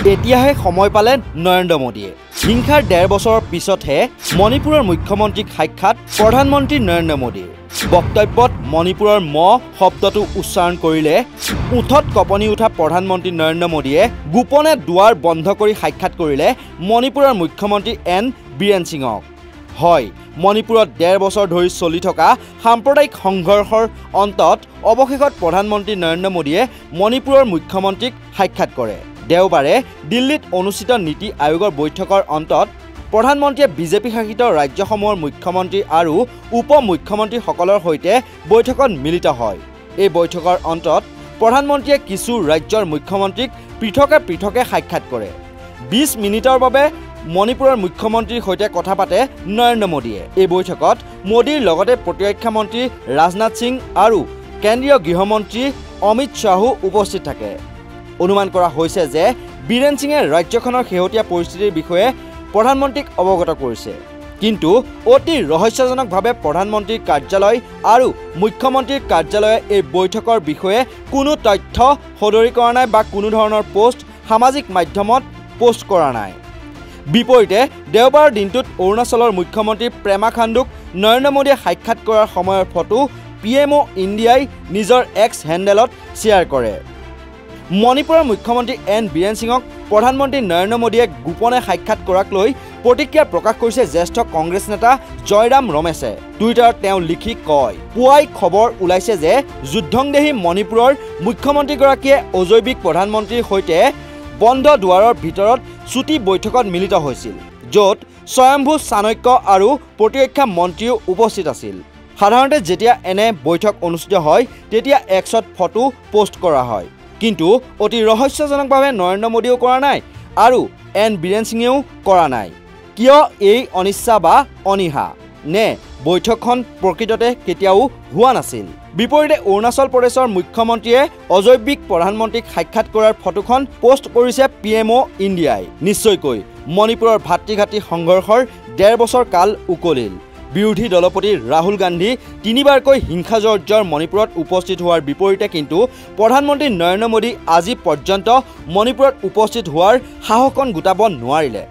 এতিয়াহে সময় পালে নৰেন্দ্ৰ মোদীয়ে হিংসাৰ 1.5 বছৰৰ পিছতহে মণিপুৰৰ মুখ্যমন্ত্ৰীক সাক্ষাৎ প্ৰধানমন্ত্ৰী নৰেন্দ্ৰ মোদীৰ বক্তব্যত মণিপুৰৰ ম শব্দটো উচ্চাৰণ কৰিলে উঠত কঁপনি উঠা প্ৰধানমন্ত্ৰী নৰেন্দ্ৰ মোদীয়ে গোপনে দুৱাৰ বন্ধ কৰি সাক্ষাৎ কৰিলে মণিপুৰৰ মুখ্যমন্ত্ৰী এন বীৰেন সিঙক হয় মণিপুৰত 1.5 বছৰ ধৰি চলি থকা সাম্প্ৰদায়িক সংঘৰ্ষৰ অন্তত অৱশেষত প্ৰধানমন্ত্ৰী নৰেন্দ্ৰ মোদীয়ে মণিপুৰৰ মুখ্যমন্ত্ৰীক সাক্ষাৎ কৰে দেওবাৰে দিল্লীত অনুষ্ঠিত নীতি আয়োগৰ বৈঠকৰ অন্তত প্ৰধানমন্ত্ৰীয়ে বিজেপি শাসিত ৰাজ্যসমূহৰ মুখ্যমন্ত্ৰী আৰু উপ মুখ্যমন্ত্ৰীসকলৰ সৈতে বৈঠকত মিলিত হয় এই বৈঠকৰ অন্তত প্ৰধানমন্ত্ৰীয়ে কিছু ৰাজ্যৰ মুখ্যমন্ত্ৰীক পৃথকে সাক্ষাৎ কৰে 20 মিনিটৰ বাবে মণিপুৰৰ মুখ্যমন্ত্ৰীৰ সৈতে কথা পাতে নৰেন্দ্ৰ মোদীয়ে এই বৈঠকত মোদীৰ লগতে প্ৰতিৰক্ষা মন্ত্ৰী ৰাজনাথ সিং আৰু কেন্দ্ৰীয় গৃহমন্ত্ৰী অমিত শাহো উপস্থিত থাকে অনুমান কৰা হৈছে যে বীৰেন সিঙে ৰাজ্যখনৰ শেহতীয়া পৰিস্থিতিৰ বিষয়ে প্ৰধানমন্ত্ৰীক অৱগত কৰিছে কিন্তু অতি ৰহস্যজনকভাৱে প্ৰধানমন্ত্ৰীৰ কাৰ্যালয় আৰু মুখ্যমন্ত্ৰীৰ কাৰ্যালয়ে এই বৈঠকৰ বিষয়ে কোনো তথ্য সদৰি কৰা নাই বা কোনো ধৰণৰ পোষ্ট সামাজিক মাধ্যমত পোষ্ট কৰা নাই বিপৰীতে দেওবাৰৰ দিনটোত অৰুণাচলৰ মুখ্যমন্ত্ৰী প্ৰেমা খাণ্ডুক নৰেন্দ্ৰ মোদীয়ে সাক্ষাৎ কৰাৰ সময়ৰ ফটো পিএমঅ ইণ্ডিয়াই নিজৰ এক্স হেণ্ডেলত শ্বেয়াৰ কৰে মণিপুৰৰ মুখ্যমন্ত্ৰী এন বীৰেন সিঙক প্ৰধানমন্ত্ৰী নৰেন্দ্ৰ মোদীয়ে গোপনে সাক্ষাৎ কৰাক লৈ প্ৰতিক্ৰিয়া প্ৰকাশ কৰিছে জ্যেষ্ঠ কংগ্ৰেছ নেতা জয়ৰাম ৰমেশে টুইটাৰত তেওঁ লিখি কয় পুৱাই খবৰ ওলাইছে যে যুদ্ধংদেহী মণিপুৰৰ মুখ্যমন্ত্ৰীগৰাকীয়ে অজৈবিক প্ৰধানমন্ত্ৰীৰ সৈতে বন্ধ দুৱাৰৰ ভিতৰত চুটি বৈঠকত মিলিত হৈছিল য'ত স্বয়ম্ভু চাণক্য আৰু প্ৰতিৰক্ষা মন্ত্ৰীও উপস্থিত আছিল সাধাৰণতে যেতিয়া এনে বৈঠক অনুষ্ঠিত হয় তেতিয়া এক্সত ফটো পোষ্ট কৰা হয় কিন্তু অতি ৰহস্যজনকভাৱে নৰেন্দ্ৰ মোদীও কৰা নাই আৰু এন বীৰেন সিঙেও কৰা নাই কিয় এই অনিচ্ছা বা অনিহা নে বৈঠকখন প্ৰকৃততে কেতিয়াও হোৱা নাছিল বিপৰীতে অৰুণাচল প্ৰদেশৰ মুখ্যমন্ত্ৰীয়ে অজৈবিক প্ৰধানমন্ত্ৰীক সাক্ষাৎ কৰাৰ ফটোখন পোষ্ট কৰিছে পিএমঅ ইণ্ডিয়াই নিশ্চয়কৈ মণিপুৰৰ ভাতৃঘাতী সংঘৰ্ষৰ 1.5 বছৰ কাল উকলিল বিৰোধী দলপতি ৰাহুল গান্ধী তিনিবাৰকৈ হিংসাজৰ্জৰ মণিপুৰত উপস্থিত হোৱাৰ বিপৰীতে কিন্তু প্ৰধানমন্ত্ৰী নৰেন্দ্ৰ মোদী আজি পৰ্যন্ত মণিপুৰত উপস্থিত হোৱাৰ সাহসন গোটাব নোৱাৰিলে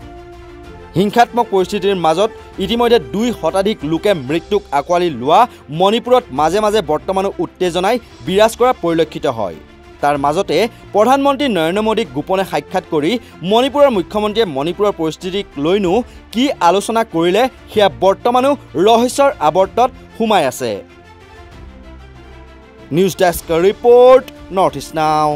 হিংসাত্মক পৰিস্থিতিৰ মাজত ইতিমধ্যে 2 শতাধিক লোকে মৃত্যুক আকোৱালি লোৱা মণিপুৰত মাজে মাজে বৰ্তমানো উত্তেজনাই বিৰাজ কৰা পৰিলক্ষিত হয় তাৰ মাজতে প্ৰধানমন্ত্ৰী নৰেন্দ্ৰ মোদীক গোপনে সাক্ষাৎ কৰি মণিপুৰৰ মুখ্যমন্ত্ৰীয়ে মণিপুৰৰ পৰিস্থিতিক লৈনো কি আলোচনা কৰিলে সেয়া বৰ্তমানো ৰহস্যৰ আৱৰ্তত সোমাই আছে news desk report north east নাও